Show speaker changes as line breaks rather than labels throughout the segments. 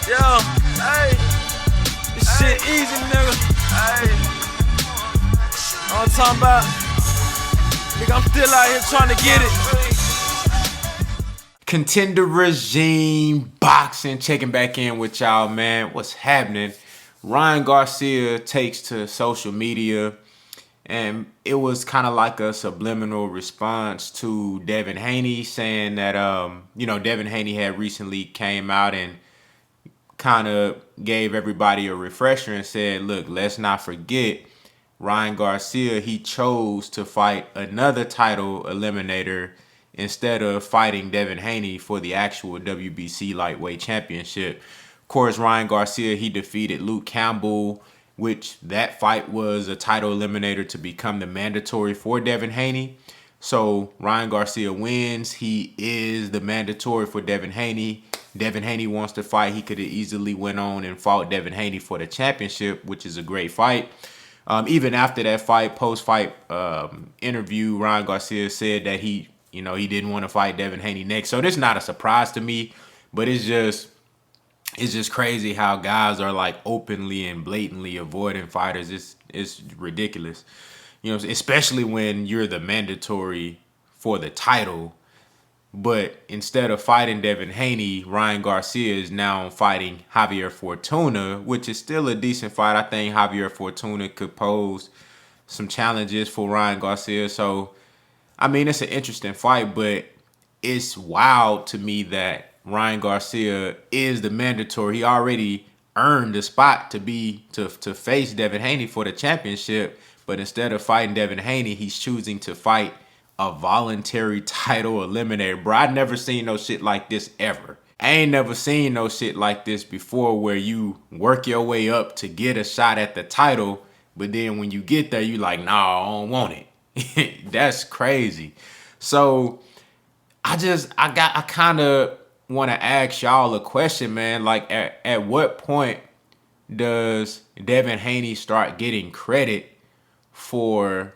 Yeah, hey, this shit easy, nigga. Hey, I'm talking about, nigga, I'm still out here trying to get it.
Contender Regime Boxing, checking back in with y'all, man. What's happening? Ryan Garcia takes to social media, and it was kind of like a subliminal response to Devin Haney, saying that Devin Haney had recently came out and kind of gave everybody a refresher and said, look, let's not forget Ryan Garcia, he chose to fight another title eliminator instead of fighting Devin Haney for the actual WBC lightweight championship. Of course, Ryan Garcia, he defeated Luke Campbell, which that fight was a title eliminator to become the mandatory for Devin Haney. So Ryan Garcia wins. He is the mandatory for Devin Haney. Devin Haney wants to fight. He could have easily went on and fought Devin Haney for the championship, which is a great fight. Even after that fight, post-fight interview, Ryan Garcia said that he didn't want to fight Devin Haney next. So this is not a surprise to me, but it's just crazy how guys are like openly and blatantly avoiding fighters. It's ridiculous. Especially when you're the mandatory for the title. But instead of fighting Devin Haney, Ryan Garcia is now fighting Javier Fortuna, which is still a decent fight. I think Javier Fortuna could pose some challenges for Ryan Garcia. So, I mean, it's an interesting fight, but it's wild to me that Ryan Garcia is the mandatory. He already earned the spot to face Devin Haney for the championship. But instead of fighting Devin Haney, he's choosing to fight a voluntary title eliminator. Bro, I've never seen no shit like this ever. I ain't never seen no shit like this before, where you work your way up to get a shot at the title, but then when you get there, you like, nah, I don't want it. That's crazy. So I kind of want to ask y'all a question, man. Like, at what point does Devin Haney start getting credit for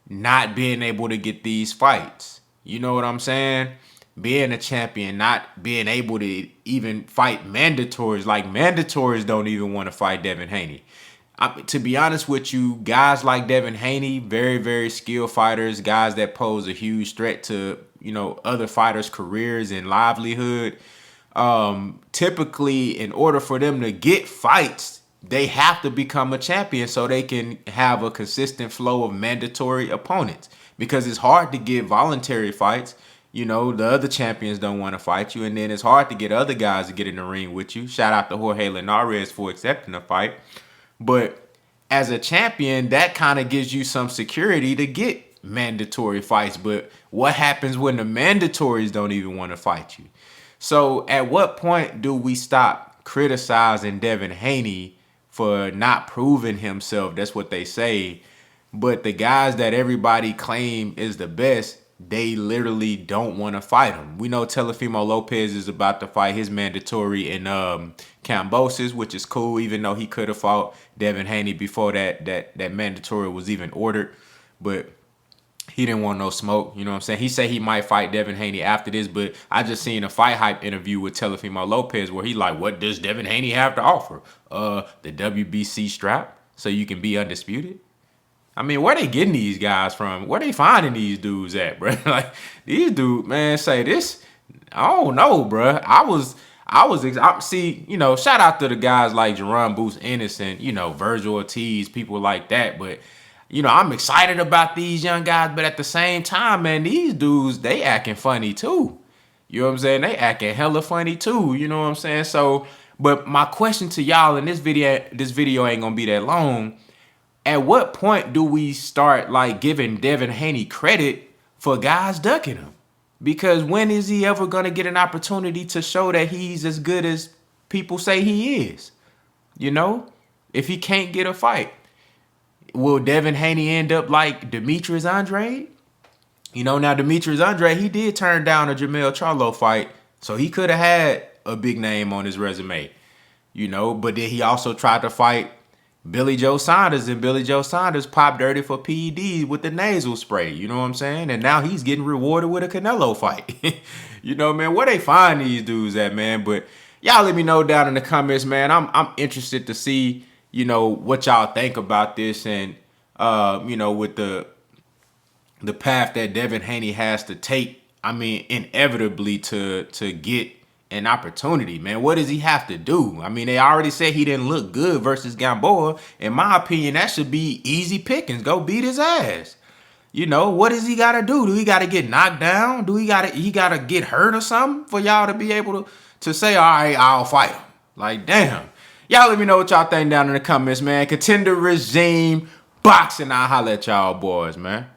not being able to get these fights? You know what I'm saying? Being a champion, not being able to even fight mandatories. Like, mandatories don't even want to fight Devin Haney. To be honest with you, guys like Devin Haney, very, very skilled fighters, guys that pose a huge threat to, other fighters' careers and livelihood. Typically, in order for them to get fights, they have to become a champion so they can have a consistent flow of mandatory opponents, because it's hard to get voluntary fights. The other champions don't want to fight you, and then it's hard to get other guys to get in the ring with you. Shout out to Jorge Linares for accepting the fight. But as a champion, that kind of gives you some security to get mandatory fights. But what happens when the mandatories don't even want to fight you? So at what point do we stop criticizing Devin Haney for not proving himself? That's what they say. But the guys that everybody claim is the best, they literally don't want to fight him. We know Teofimo Lopez is about to fight his mandatory in Campbell, which is cool, even though he could have fought Devin Haney before that mandatory was even ordered. But he didn't want no smoke, you know what I'm saying? He said he might fight Devin Haney after this, but I just seen a Fight Hype interview with Teofimo Lopez where he like, what does Devin Haney have to offer? The WBC strap so you can be undisputed? I mean, where they getting these guys from? Where they finding these dudes at, bro? Like, these dudes, man, say this. I don't know, bro. Shout out to the guys like Jerron Boots Innocent, Virgil Ortiz, people like that. But, I'm excited about these young guys. But at the same time, man, these dudes, they acting funny too. You know what I'm saying? They acting hella funny too. You know what I'm saying? So, but my question to y'all in this video ain't gonna be that long. At what point do we start like giving Devin Haney credit for guys ducking him? Because when is he ever going to get an opportunity to show that he's as good as people say he is? If he can't get a fight, will Devin Haney end up like Demetrius Andrade? Now Demetrius Andrade, he did turn down a Jermell Charlo fight, so he could have had a big name on his resume. But then he also tried to fight Billy Joe Saunders, and Billy Joe Saunders popped dirty for PEDs with the nasal spray. You know what I'm saying? And now he's getting rewarded with a Canelo fight. Man, where they find these dudes at, man? But Y'all let me know down in the comments, man. I'm interested to see, you know, what y'all think about this, and you know, with the path that Devin Haney has to take. I mean, inevitably to get an opportunity, man. What does he have to do? I mean, they already said he didn't look good versus Gamboa. In my opinion, that should be easy pickings. Go beat his ass. You know, what does he got to do? Do he got to get knocked down? Do he got to get hurt or something for y'all to be able to say, all right, I'll fight him? Like, damn. Y'all let me know what y'all think down in the comments, man. Contender Regime Boxing. I'll holler at y'all boys, man.